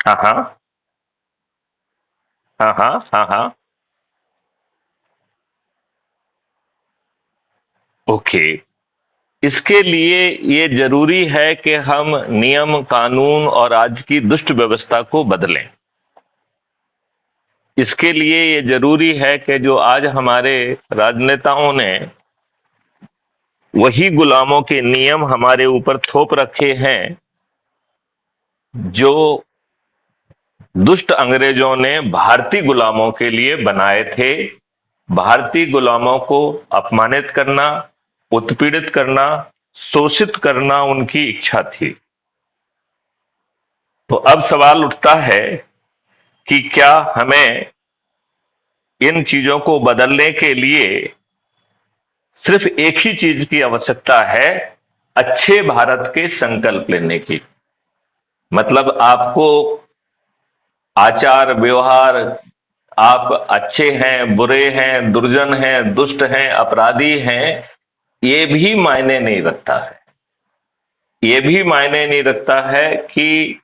हाँ हाँ हाँ हाँ हाँ हाँ। ओके। इसके लिए ये जरूरी है कि हम नियम कानून और आज की दुष्ट व्यवस्था को बदलें। इसके लिए ये जरूरी है कि जो आज हमारे राजनेताओं ने वही गुलामों के नियम हमारे ऊपर थोप रखे हैं जो दुष्ट अंग्रेजों ने भारतीय गुलामों के लिए बनाए थे। भारतीय गुलामों को अपमानित करना, उत्पीड़ित करना, शोषित करना उनकी इच्छा थी। तो अब सवाल उठता है कि क्या हमें इन चीजों को बदलने के लिए सिर्फ एक ही चीज की आवश्यकता है, अच्छे भारत के संकल्प लेने की। मतलब आपको आचार व्यवहार, आप अच्छे हैं, बुरे हैं, दुर्जन हैं, दुष्ट हैं, अपराधी हैं, ये भी मायने नहीं रखता है। ये भी मायने नहीं रखता है कि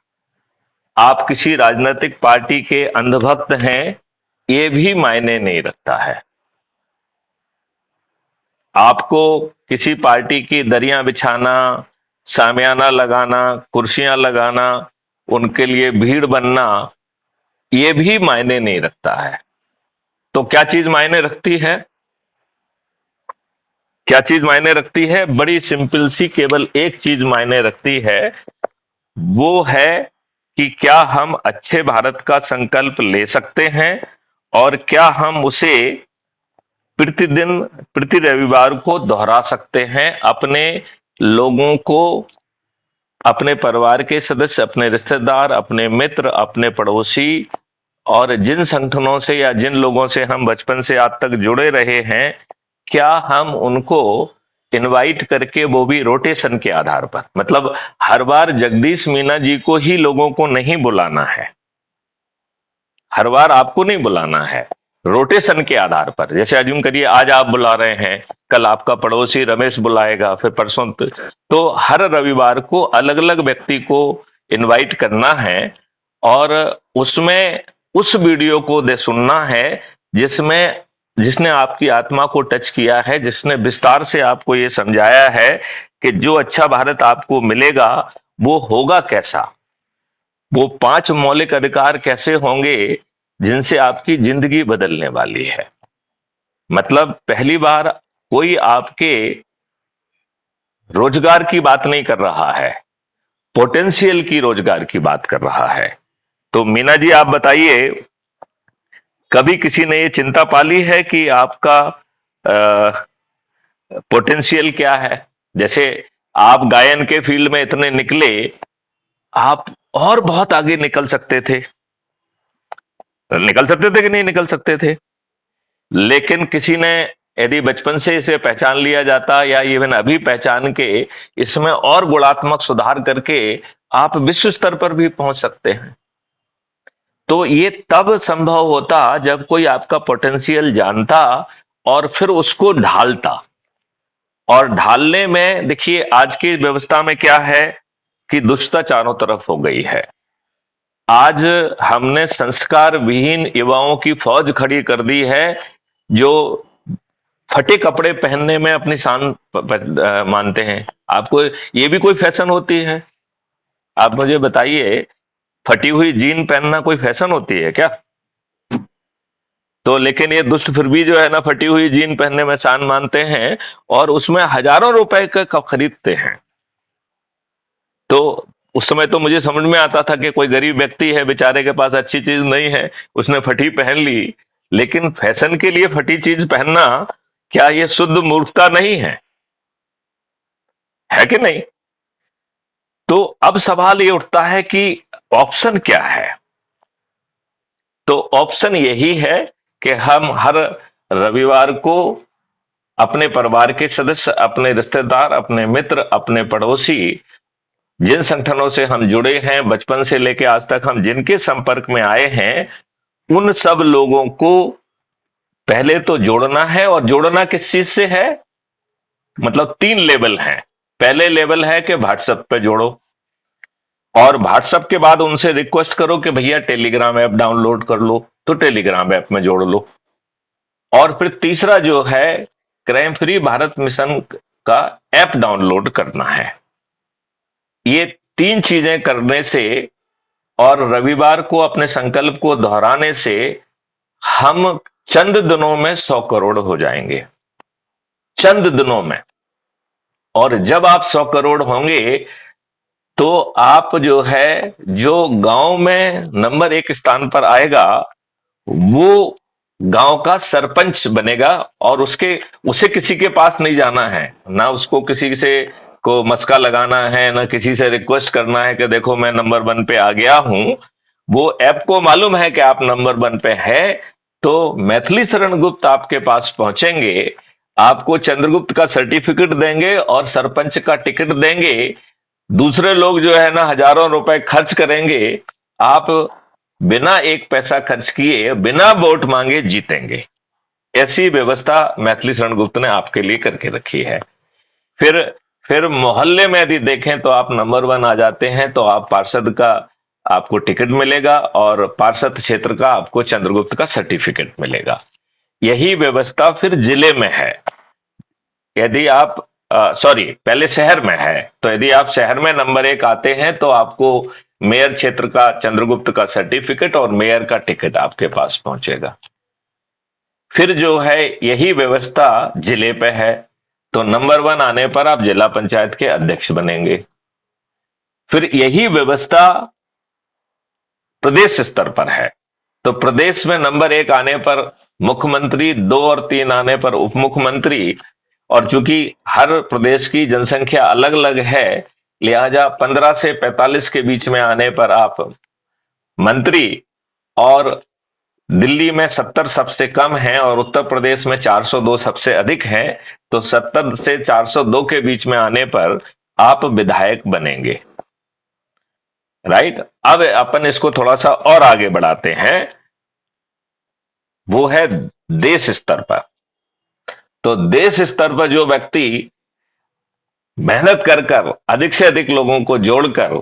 आप किसी राजनीतिक पार्टी के अंधभक्त हैं, ये भी मायने नहीं रखता है। आपको किसी पार्टी की दरियां बिछाना, सामियाना लगाना, कुर्सियां लगाना, उनके लिए भीड़ बनना, ये भी मायने नहीं रखता है। तो क्या चीज मायने रखती है? क्या चीज मायने रखती है? बड़ी सिंपल सी, केवल एक चीज मायने रखती है। वो है कि क्या हम अच्छे भारत का संकल्प ले सकते हैं और क्या हम उसे प्रतिदिन, प्रति रविवार को दोहरा सकते हैं अपने लोगों को, अपने परिवार के सदस्य, अपने रिश्तेदार, अपने मित्र, अपने पड़ोसी और जिन संगठनों से या जिन लोगों से हम बचपन से आज तक जुड़े रहे हैं, क्या हम उनको इनवाइट करके, वो भी रोटेशन के आधार पर, मतलब हर बार जगदीश मीना जी को ही लोगों को नहीं बुलाना है, हर बार आपको नहीं बुलाना है, रोटेशन के आधार पर। जैसे अज्यूम करिए आज आप बुला रहे हैं, कल आपका पड़ोसी रमेश बुलाएगा, फिर परसों तो हर रविवार को अलग अलग व्यक्ति को इनवाइट करना है और उसमें उस वीडियो को दे सुनना है जिसमें जिसने आपकी आत्मा को टच किया है, जिसने विस्तार से आपको ये समझाया है कि जो अच्छा भारत आपको मिलेगा वो होगा कैसा, वो पांच मौलिक अधिकार कैसे होंगे जिनसे आपकी जिंदगी बदलने वाली है। मतलब पहली बार कोई आपके रोजगार की बात नहीं कर रहा है, पोटेंशियल की रोजगार की बात कर रहा है। तो मीना जी आप बताइए, कभी किसी ने ये चिंता पाली है कि आपका पोटेंशियल क्या है? जैसे आप गायन के फील्ड में इतने निकले, आप और बहुत आगे निकल सकते थे कि नहीं निकल सकते थे? लेकिन किसी ने यदि बचपन से इसे पहचान लिया जाता या इवन अभी पहचान के इसमें और गुणात्मक सुधार करके आप विश्व स्तर पर भी पहुंच सकते हैं। तो ये तब संभव होता जब कोई आपका पोटेंशियल जानता और फिर उसको ढालता। और ढालने में देखिए आज की व्यवस्था में क्या है कि दुष्टता चारों तरफ हो गई है। आज हमने संस्कार विहीन युवाओं की फौज खड़ी कर दी है जो फटे कपड़े पहनने में अपनी शान मानते हैं। आपको ये भी कोई फैशन होती है? आप मुझे बताइए, फटी हुई जीन पहनना कोई फैशन होती है क्या? तो लेकिन ये दुष्ट फिर भी जो है ना, फटी हुई जीन पहनने में शान मानते हैं और उसमें हजारों रुपए का खरीदते हैं। तो उस समय तो मुझे समझ में आता था कि कोई गरीब व्यक्ति है, बेचारे के पास अच्छी चीज नहीं है, उसने फटी पहन ली। लेकिन फैशन के लिए फटी चीज पहनना, क्या यह शुद्ध मूर्खता नहीं है कि नहीं? तो अब सवाल ये उठता है कि ऑप्शन क्या है? तो ऑप्शन यही है कि हम हर रविवार को अपने परिवार के सदस्य, अपने रिश्तेदार, अपने मित्र, अपने पड़ोसी, जिन संगठनों से हम जुड़े हैं बचपन से लेकर आज तक, हम जिनके संपर्क में आए हैं, उन सब लोगों को पहले तो जोड़ना है। और जोड़ना किस चीज से है? मतलब तीन लेवल हैं। पहले लेवल है कि व्हाट्सएप पे जोड़ो, और व्हाट्सएप के बाद उनसे रिक्वेस्ट करो कि भैया टेलीग्राम ऐप डाउनलोड कर लो, तो टेलीग्राम ऐप में जोड़ लो। और फिर तीसरा जो है, क्राइम फ्री भारत मिशन का ऐप डाउनलोड करना है। ये तीन चीजें करने से और रविवार को अपने संकल्प को दोहराने से हम चंद दिनों में 100 करोड़ हो जाएंगे, चंद दिनों में। और जब आप 100 करोड़ होंगे तो आप जो है, जो गांव में नंबर 1 स्थान पर आएगा वो गांव का सरपंच बनेगा। और उसके उसे किसी के पास नहीं जाना है, ना उसको किसी से को मस्का लगाना है, ना किसी से रिक्वेस्ट करना है कि देखो मैं नंबर 1 पे आ गया हूं। वो ऐप को मालूम है कि आप नंबर 1 पे है, तो मैथिली शरण गुप्त आपके पास पहुंचेंगे, आपको चंद्रगुप्त का सर्टिफिकेट देंगे और सरपंच का टिकट देंगे। दूसरे लोग जो है ना हजारों रुपए खर्च करेंगे, आप बिना एक पैसा खर्च किए, बिना वोट मांगे जीतेंगे। ऐसी व्यवस्था मैथिली शरण गुप्त ने आपके लिए करके रखी है। फिर फिर मोहल्ले में यदि देखें तो आप नंबर 1 आ जाते हैं तो आप पार्षद का आपको टिकट मिलेगा और पार्षद क्षेत्र का आपको चंद्रगुप्त का सर्टिफिकेट मिलेगा। यही व्यवस्था फिर जिले में है। यदि आप सॉरी, पहले शहर में है, तो यदि आप शहर में नंबर 1 आते हैं तो आपको मेयर क्षेत्र का चंद्रगुप्त का सर्टिफिकेट और मेयर का टिकट आपके पास पहुंचेगा। फिर जो है यही व्यवस्था जिले पे है, तो नंबर 1 आने पर आप जिला पंचायत के अध्यक्ष बनेंगे। फिर यही व्यवस्था प्रदेश स्तर पर है, तो प्रदेश में नंबर 1 आने पर मुख्यमंत्री, 2 और 3 आने पर उप मुख्यमंत्री। और चूंकि हर प्रदेश की जनसंख्या अलग अलग है, लिहाजा 15 से 45 के बीच में आने पर आप मंत्री। और दिल्ली में 70 सबसे कम है और उत्तर प्रदेश में 402 सबसे अधिक है, तो 70 से 402 के बीच में आने पर आप विधायक बनेंगे। राइट। अब अपन इसको थोड़ा सा और आगे बढ़ाते हैं, वो है देश स्तर पर। तो देश स्तर पर जो व्यक्ति मेहनत कर कर अधिक से अधिक लोगों को जोड़कर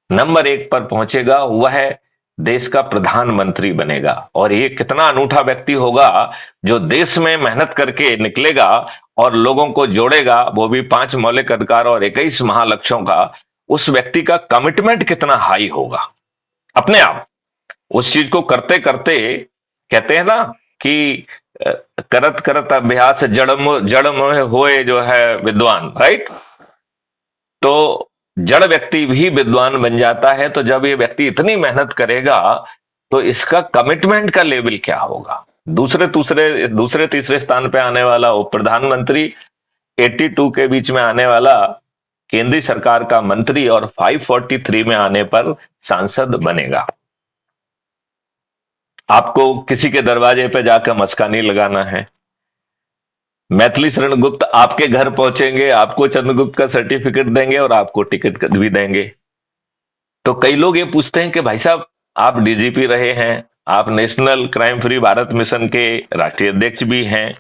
नंबर 1 पर पहुंचेगा, वह देश का प्रधानमंत्री बनेगा। और ये कितना अनूठा व्यक्ति होगा जो देश में मेहनत करके निकलेगा और लोगों को जोड़ेगा, वो भी 5 मौलिक अधिकार और 21 महालक्ष्यों का। उस व्यक्ति का कमिटमेंट कितना हाई होगा अपने आप, उस चीज को करते करते। कहते हैं ना कि अ, करत करत अभ्यास जड़ में होए जो है विद्वान। राइट। तो जड़ व्यक्ति भी विद्वान बन जाता है। तो जब ये व्यक्ति इतनी मेहनत करेगा तो इसका कमिटमेंट का लेवल क्या होगा। दूसरे तीसरे स्थान पे आने वाला उप प्रधानमंत्री, 82 के बीच में आने वाला केंद्रीय सरकार का मंत्री और 543 में आने पर सांसद बनेगा। आपको किसी के दरवाजे पे जाकर मस्का नहीं लगाना है। मैथिली शरण गुप्त आपके घर पहुंचेंगे, आपको चंद्रगुप्त का सर्टिफिकेट देंगे और आपको टिकट भी देंगे। तो कई लोग ये पूछते हैं कि भाई साहब, आप डीजीपी रहे हैं, आप national crime free Bharat mission के राष्ट्रीय अध्यक्ष भी हैं,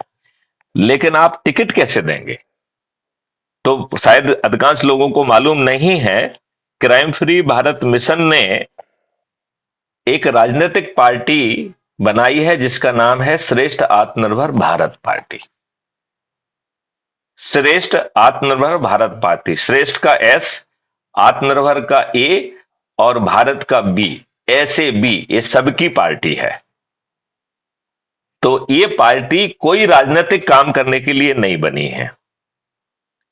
लेकिन आप टिकट कैसे देंगे। तो शायद अधिकांश लोगों को मालूम नहीं है, क्राइम फ्री भारत मिशन ने एक राजनीतिक पार्टी बनाई है जिसका नाम है श्रेष्ठ आत्मनिर्भर भारत पार्टी। श्रेष्ठ आत्मनिर्भर भारत पार्टी, श्रेष्ठ का एस, आत्मनिर्भर का ए और भारत का बी, ऐसे बी, ये सबकी पार्टी है। तो ये पार्टी कोई राजनीतिक काम करने के लिए नहीं बनी है।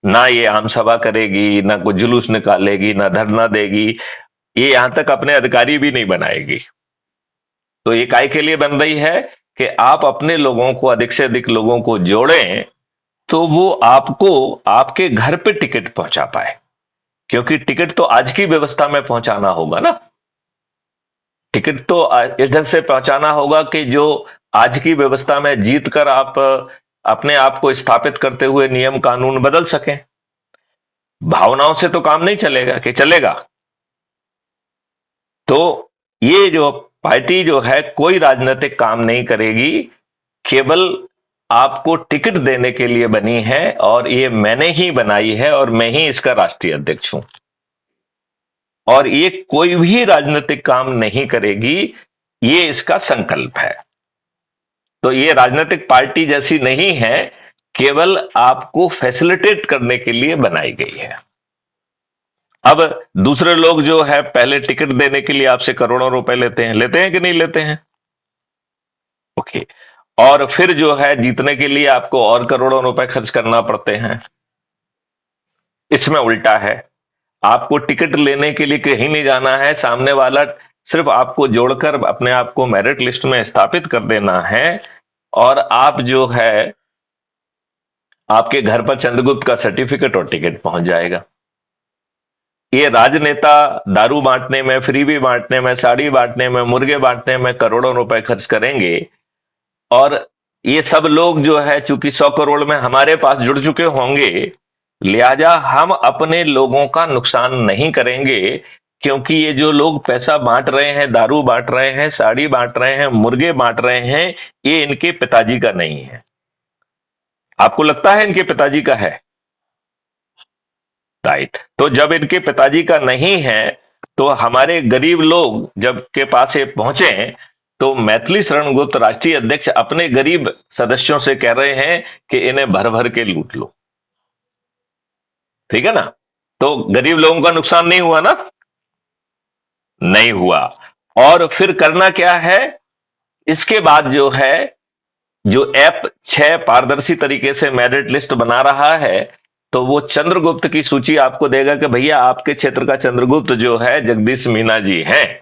ना ये आम सभा करेगी, ना कोई जुलूस निकालेगी, ना धरना देगी, ये यहां तक अपने अधिकारी भी नहीं बनाएगी। तो ये काय के लिए बन रही है कि आप अपने लोगों को, अधिक से अधिक लोगों को जोड़ें, तो वो आपको आपके घर पे टिकट पहुंचा पाए। क्योंकि टिकट तो आज की व्यवस्था में पहुंचाना होगा ना। टिकट तो इस ढंग से पहुंचाना होगा कि जो आज की व्यवस्था में जीत कर आप अपने आप को स्थापित करते हुए नियम कानून बदल सकें। भावनाओं से तो काम नहीं चलेगा कि चलेगा। तो ये जो पार्टी जो है कोई राजनीतिक काम नहीं करेगी, केवल आपको टिकट देने के लिए बनी है। और ये मैंने ही बनाई है और मैं ही इसका राष्ट्रीय अध्यक्ष हूं। और ये कोई भी राजनीतिक काम नहीं करेगी, ये इसका संकल्प है। तो ये राजनीतिक पार्टी जैसी नहीं है, केवल आपको फैसिलिटेट करने के लिए बनाई गई है। अब दूसरे लोग जो है पहले टिकट देने के लिए आपसे करोड़ों रुपए लेते हैं कि नहीं लेते हैं? ओके। और फिर जो है जीतने के लिए आपको और करोड़ों रुपए खर्च करना पड़ते हैं। इसमें उल्टा है, आपको टिकट लेने के लिए कहीं नहीं जाना है, सामने वाला सिर्फ आपको जोड़कर अपने आप को मेरिट लिस्ट में स्थापित कर देना है, और आप जो है आपके घर पर चंद्रगुप्त का सर्टिफिकेट और टिकट पहुंच जाएगा। ये राजनेता दारू बांटने में, फ्रीबी बांटने में, साड़ी बांटने में, मुर्गे बांटने में करोड़ों रुपए खर्च करेंगे, और ये सब लोग जो है चूंकि 100 करोड़ में हमारे पास जुड़ चुके होंगे, लिहाजा हम अपने लोगों का नुकसान नहीं करेंगे, क्योंकि ये जो लोग पैसा बांट रहे हैं, दारू बांट रहे हैं, साड़ी बांट रहे हैं, मुर्गे बांट रहे हैं, ये इनके पिताजी का नहीं है। आपको लगता है इनके पिताजी का है? राइट। तो जब इनके पिताजी का नहीं है, तो हमारे गरीब लोग जब के पास ये पहुंचे, तो मैथिली शरण गुप्त राष्ट्रीय अध्यक्ष अपने गरीब सदस्यों से कह रहे हैं कि इन्हें भर भर के लूट लो। ठीक है ना? तो गरीब लोगों का नुकसान नहीं हुआ ना? नहीं हुआ। और फिर करना क्या है इसके बाद? जो है जो ऐप 6 पारदर्शी तरीके से मेरिट लिस्ट बना रहा है, तो वो चंद्रगुप्त की सूची आपको देगा कि भैया आपके क्षेत्र का चंद्रगुप्त जो है जगदीश मीना जी हैं।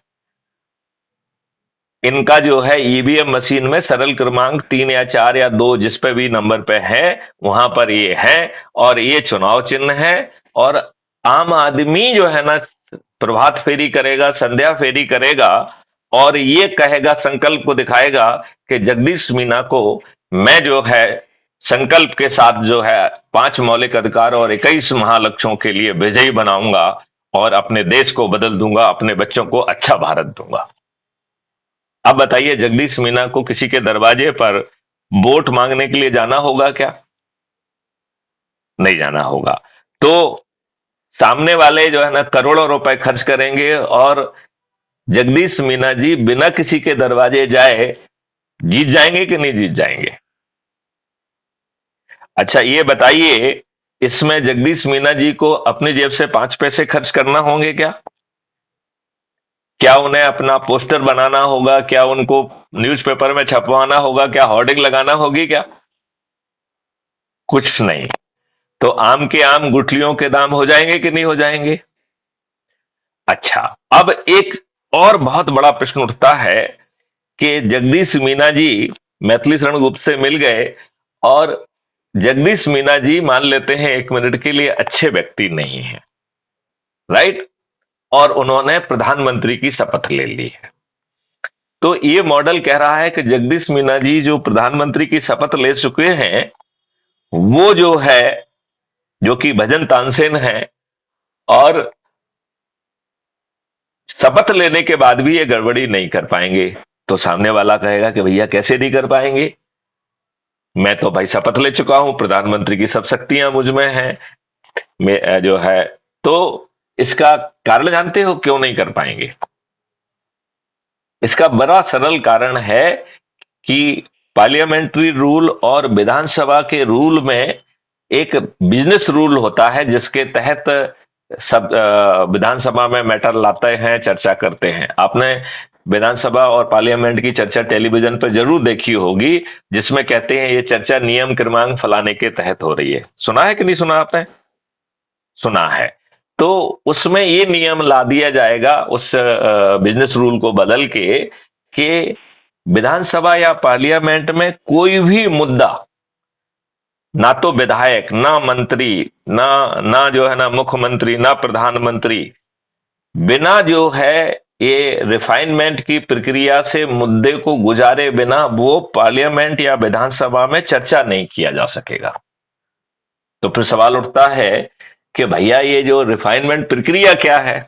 इनका जो है ईवीएम मशीन में सरल क्रमांक 3 या 4 या 2 जिस पे भी नंबर पे है, वहां पर ये है, और ये चुनाव चिन्ह है। और आम आदमी जो है ना प्रभात फेरी करेगा, संध्या फेरी करेगा, और ये कहेगा, संकल्प को दिखाएगा कि जगदीश मीना को मैं जो है संकल्प के साथ जो है 5 मौलिक अधिकार और 21 महालक्ष्यों के लिए विजयी बनाऊंगा, और अपने देश को बदल दूंगा, अपने बच्चों को अच्छा भारत दूंगा। अब बताइए, जगदीश मीना को किसी के दरवाजे पर वोट मांगने के लिए जाना होगा क्या? नहीं जाना होगा। तो सामने वाले जो है ना करोड़ों रुपए खर्च करेंगे, और जगदीश मीना जी बिना किसी के दरवाजे जाए जीत जाएंगे कि नहीं जीत जाएंगे? अच्छा ये बताइए, इसमें जगदीश मीना जी को अपनी जेब से 5 पैसे खर्च करना होंगे क्या? क्या उन्हें अपना पोस्टर बनाना होगा? क्या उनको न्यूज़पेपर में छपवाना होगा? क्या होर्डिंग लगाना होगी क्या? कुछ नहीं। तो आम के आम गुठलियों के दाम हो जाएंगे कि नहीं हो जाएंगे? अच्छा, अब एक और बहुत बड़ा प्रश्न उठता है कि जगदीश मीना जी मैथिली शरण गुप्त से मिल गए, और जगदीश मीना जी मान लेते हैं 1 मिनट के लिए अच्छे व्यक्ति नहीं है, राइट, और उन्होंने प्रधानमंत्री की शपथ ले ली है। तो ये मॉडल कह रहा है कि जगदीश मीना जी जो प्रधानमंत्री की शपथ ले चुके हैं, वो जो है जो कि भजन तानसेन है, और शपथ लेने के बाद भी ये गड़बड़ी नहीं कर पाएंगे। तो सामने वाला कहेगा कि भैया कैसे नहीं कर पाएंगे, मैं तो भाई शपथ ले चुका हूं, प्रधानमंत्री की सब शक्तियां मुझ में हैं, मैं जो है। तो इसका कारण जानते हो क्यों नहीं कर पाएंगे? इसका बड़ा सरल कारण है कि पार्लियामेंट्री रूल और विधानसभा के रूल में एक बिजनेस रूल होता है, जिसके तहत सब विधानसभा में मैटर लाते हैं, चर्चा करते हैं। आपने विधानसभा और पार्लियामेंट की चर्चा टेलीविजन पर जरूर देखी होगी, जिसमें कहते हैं ये चर्चा नियम क्रमांक फलाने के तहत हो रही है। सुना है कि नहीं सुना आपने? सुना है। तो उसमें ये नियम ला दिया जाएगा उस बिजनेस रूल को बदल के, कि विधानसभा या पार्लियामेंट में कोई भी मुद्दा, ना तो विधायक, ना मंत्री, ना ना जो है ना मुख्यमंत्री, ना प्रधानमंत्री, बिना जो है ये रिफाइनमेंट की प्रक्रिया से मुद्दे को गुजारे बिना वो पार्लियामेंट या विधानसभा में चर्चा नहीं किया जा सकेगा। तो फिर सवाल उठता है कि भैया ये जो रिफाइनमेंट प्रक्रिया क्या है?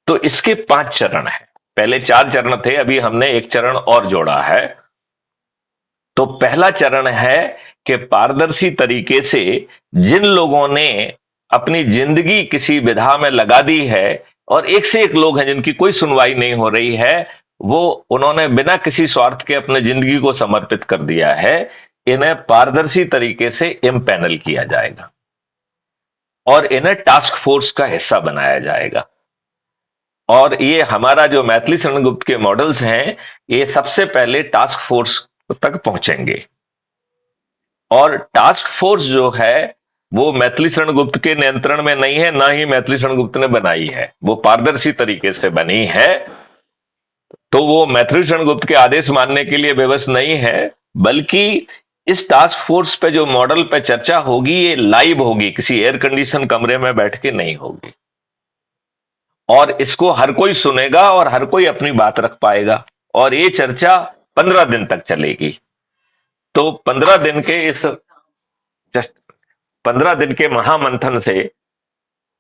तो इसके 5 चरण हैं। पहले 4 चरण थे, अभी हमने एक चरण और जोड़ा है। तो पहला चरण है कि पारदर्शी तरीके से जिन लोगों ने अपनी जिंदगी किसी विधा में लगा दी है, और एक से एक लोग हैं जिनकी कोई सुनवाई नहीं हो रही है, वो उन्होंने बिना किसी स्वार्थ के अपने जिंदगी को समर्पित कर दिया है। इन्हें पारदर्शी तरीके से इम्पैनल किया जाएगा और इन्हें टास्क फोर्स का हिस्सा बनाया जाएगा। और ये हमारा जो मैथिली शरण गुप्त के मॉडल्स हैं, ये सबसे पहले टास्क फोर्स तक पहुंचेंगे। और टास्क फोर्स जो है वो मैथिली शरण गुप्त के नियंत्रण में नहीं है, ना ही मैथिली शरण गुप्त ने बनाई है, वो पारदर्शी तरीके से बनी है। तो वो मैथिली शरण गुप्त के आदेश मानने के लिए विवश नहीं है, बल्कि इस टास्क फोर्स पे जो मॉडल पे चर्चा होगी ये लाइव होगी, किसी एयर कंडीशन कमरे में बैठ के नहीं होगी। और इसको हर कोई सुनेगा और हर कोई अपनी बात रख पाएगा, और ये चर्चा 15 दिन तक चलेगी। तो 15 दिन के इस 15 दिन के महामंथन से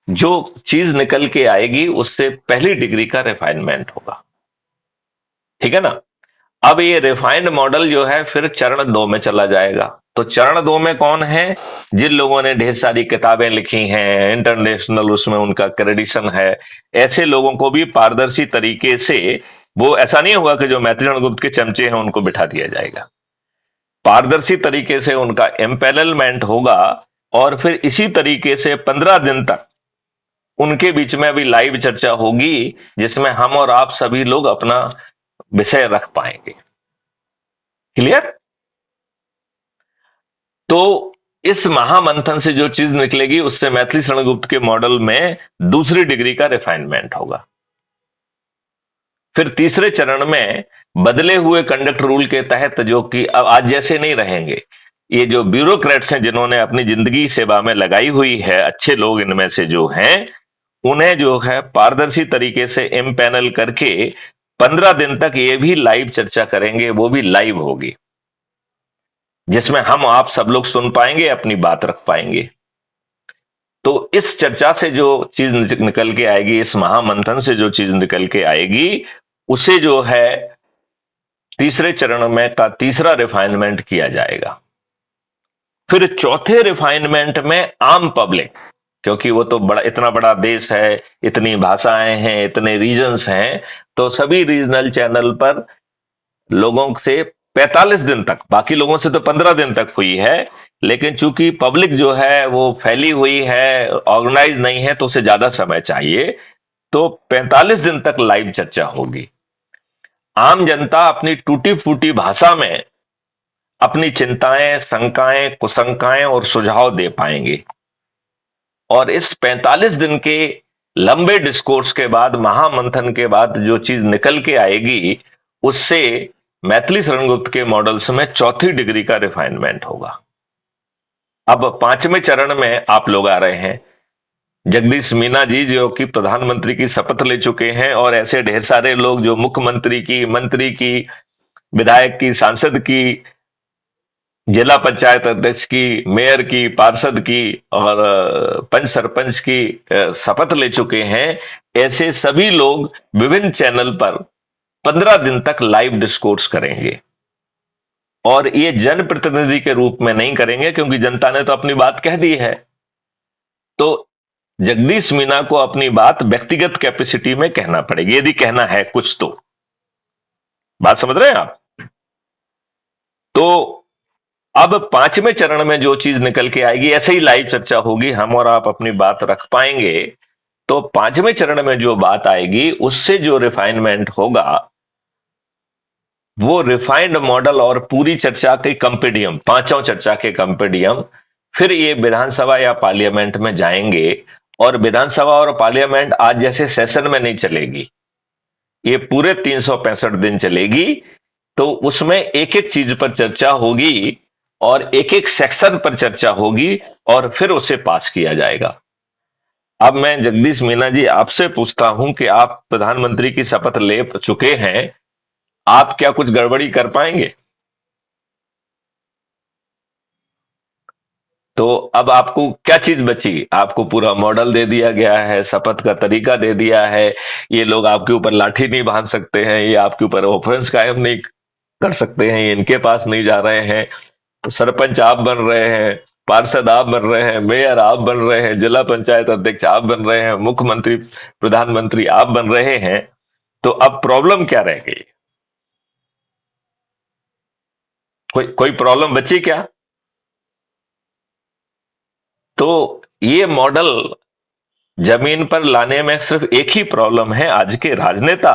जो चीज निकल के आएगी उससे पहली डिग्री का रिफाइनमेंट होगा। ठीक है ना। अब ये रिफाइंड मॉडल जो है फिर चरण 2 में चला जाएगा। तो चरण 2 में कौन है? जिन लोगों ने ढेर सारी किताबें लिखी हैं, इंटरनेशनल उसमें उनका क्रेडिशन है, ऐसे लोगों को भी पारदर्शी तरीके से, वो ऐसा नहीं होगा कि जो मैथिली शरण गुप्त के चमचे हैं उनको बिठा दिया जाएगा। पारदर्शी तरीके से उनका एम्पैनलमेंट होगा, और फिर इसी तरीके से 15 दिन तक उनके बीच में अभी लाइव चर्चा होगी, जिसमें हम और आप सभी लोग अपना विषय रख पाएंगे। क्लियर? तो इस महामंथन से जो चीज निकलेगी उससे मैथिली शरण गुप्त के मॉडल में दूसरी डिग्री का रिफाइनमेंट होगा। फिर तीसरे चरण में बदले हुए कंडक्ट रूल के तहत, जो कि अब आज जैसे नहीं रहेंगे, ये जो ब्यूरोक्रेट्स हैं जिन्होंने अपनी जिंदगी सेवा में लगाई हुई है, अच्छे लोग इनमें से जो हैं, उन्हें जो है पारदर्शी तरीके से इम्पैनल करके 15 दिन तक ये भी लाइव चर्चा करेंगे, वो भी लाइव होगी, जिसमें हम आप सब लोग सुन पाएंगे, अपनी बात रख पाएंगे। तो इस चर्चा से जो चीज निकल के आएगी, इस महामंथन से जो चीज निकल के आएगी, उसे जो है तीसरे चरण में का तीसरा रिफाइनमेंट किया जाएगा। फिर चौथे रिफाइनमेंट में आम पब्लिक, क्योंकि वो तो बड़ा, इतना बड़ा देश है, इतनी भाषाएं हैं, इतने रीजन्स हैं, तो सभी रीजनल चैनल पर लोगों से 45 दिन तक, बाकी लोगों से तो 15 दिन तक हुई है, लेकिन चूंकि पब्लिक जो है वो फैली हुई है, ऑर्गेनाइज नहीं है, तो उसे ज्यादा समय चाहिए। तो 45 दिन तक लाइव चर्चा होगी। आम जनता अपनी टूटी फूटी भाषा में अपनी चिंताएं, शंकाएं, कुशंकाएं और सुझाव दे पाएंगे। और इस 45 दिन के लंबे डिस्कोर्स के बाद, महामंथन के बाद जो चीज निकल के आएगी, उससे मैथिली शरण गुप्त के मॉडल्स में चौथी डिग्री का रिफाइनमेंट होगा। अब 5वें चरण में आप लोग आ रहे हैं। जगदीश मीना जी जो कि प्रधानमंत्री की शपथ ले चुके हैं, और ऐसे ढेर सारे लोग जो मुख्यमंत्री की, मंत्री की, विधायक की, सांसद की, जिला पंचायत अध्यक्ष की, मेयर की, पार्षद की और पंच सरपंच की शपथ ले चुके हैं। ऐसे सभी लोग विभिन्न चैनल पर 15 दिन तक लाइव डिस्कोर्स करेंगे, और ये जनप्रतिनिधि के रूप में नहीं करेंगे, क्योंकि जनता ने तो अपनी बात कह दी है। तो जगदीश मीना को अपनी बात व्यक्तिगत कैपेसिटी में कहना पड़ेगी, यदि कहना है कुछ तो। बात समझ रहे हैं आप? तो अब 5वें चरण में जो चीज निकल के आएगी, ऐसे ही लाइव चर्चा होगी, हम और आप अपनी बात रख पाएंगे। तो 5वें चरण में जो बात आएगी, उससे जो रिफाइनमेंट होगा, वो रिफाइंड मॉडल और पूरी चर्चा के कंपेडियम, पांचों चर्चा के कंपेडियम, फिर ये विधानसभा या पार्लियामेंट में जाएंगे। और विधानसभा और पार्लियामेंट आज जैसे सेशन में नहीं चलेगी, ये पूरे 365 दिन चलेगी। तो उसमें एक एक चीज पर चर्चा होगी, और एक एक सेक्शन पर चर्चा होगी, और फिर उसे पास किया जाएगा। अब मैं जगदीश मीना जी आपसे पूछता हूं कि आप प्रधानमंत्री की शपथ ले चुके हैं, आप क्या कुछ गड़बड़ी कर पाएंगे? तो अब आपको क्या चीज बची? आपको पूरा मॉडल दे दिया गया है, शपथ का तरीका दे दिया है, ये लोग आपके ऊपर लाठी नहीं बांध सकते हैं, ये आपके ऊपर ऑफेंस कायम नहीं कर सकते हैं, ये इनके पास नहीं जा रहे हैं, तो सरपंच आप बन रहे हैं, पार्षद आप बन रहे हैं, मेयर आप बन रहे हैं, जिला पंचायत अध्यक्ष आप बन रहे हैं, मुख्यमंत्री, प्रधानमंत्री आप बन रहे हैं, तो अब प्रॉब्लम क्या रह गई? कोई कोई प्रॉब्लम बची क्या? तो ये मॉडल जमीन पर लाने में सिर्फ एक ही प्रॉब्लम है, आज के राजनेता।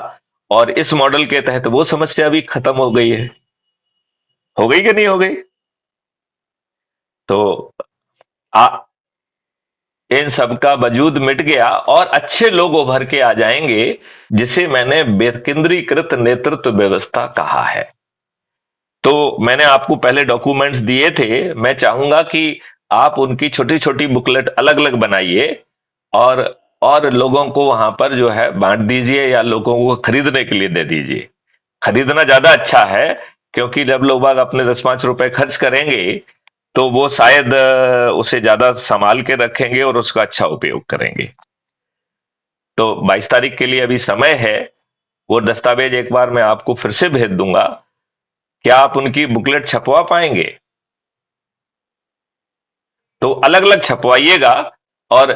और इस मॉडल के तहत वो समस्या भी खत्म हो गई है। हो गई कि नहीं हो गई? तो आ, इन सब का वजूद मिट गया और अच्छे लोग उभर के आ जाएंगे, जिसे मैंने विकेंद्रीकृत नेतृत्व व्यवस्था कहा है। तो मैंने आपको पहले डॉक्यूमेंट्स दिए थे, मैं चाहूंगा कि आप उनकी छोटी छोटी बुकलेट अलग अलग बनाइए और और लोगों को वहां पर जो है बांट दीजिए या लोगों को खरीदने के लिए दे दीजिए। खरीदना ज्यादा अच्छा है, क्योंकि जब लोग बाग अपने 10-5 रुपए खर्च करेंगे तो वो शायद उसे ज्यादा संभाल के रखेंगे और उसका अच्छा उपयोग करेंगे। तो 22 तारीख के लिए अभी समय है। वो दस्तावेज एक बार मैं आपको फिर से भेज दूंगा। क्या आप उनकी बुकलेट छपवा पाएंगे? तो अलग अलग छपवाइएगा और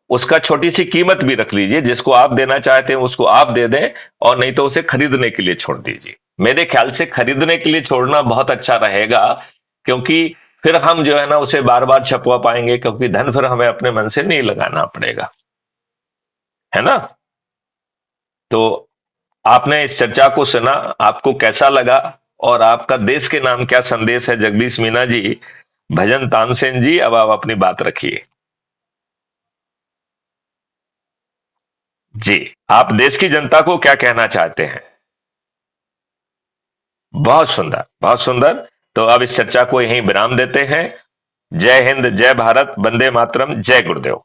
उसका छोटी सी कीमत भी रख लीजिए, जिसको आप देना चाहते हैं उसको आप दे दें, और नहीं तो उसे खरीदने के लिए छोड़ दीजिए। मेरे ख्याल से खरीदने के लिए छोड़ना बहुत अच्छा रहेगा, क्योंकि फिर हम जो है ना उसे बार बार छपवा पाएंगे, क्योंकि धन फिर हमें अपने मन से नहीं लगाना पड़ेगा, है ना? तो आपने इस चर्चा को सुना, आपको कैसा लगा? और आपका देश के नाम क्या संदेश है, जगदीश मीना जी, भजन तानसेन जी? अब आप अपनी बात रखिए। जी, आप देश की जनता को क्या कहना चाहते हैं? बहुत सुंदर, बहुत सुंदर। तो अब इस चर्चा को यहीं विराम देते हैं। जय हिंद, जय भारत, वंदे मातरम, जय गुरुदेव।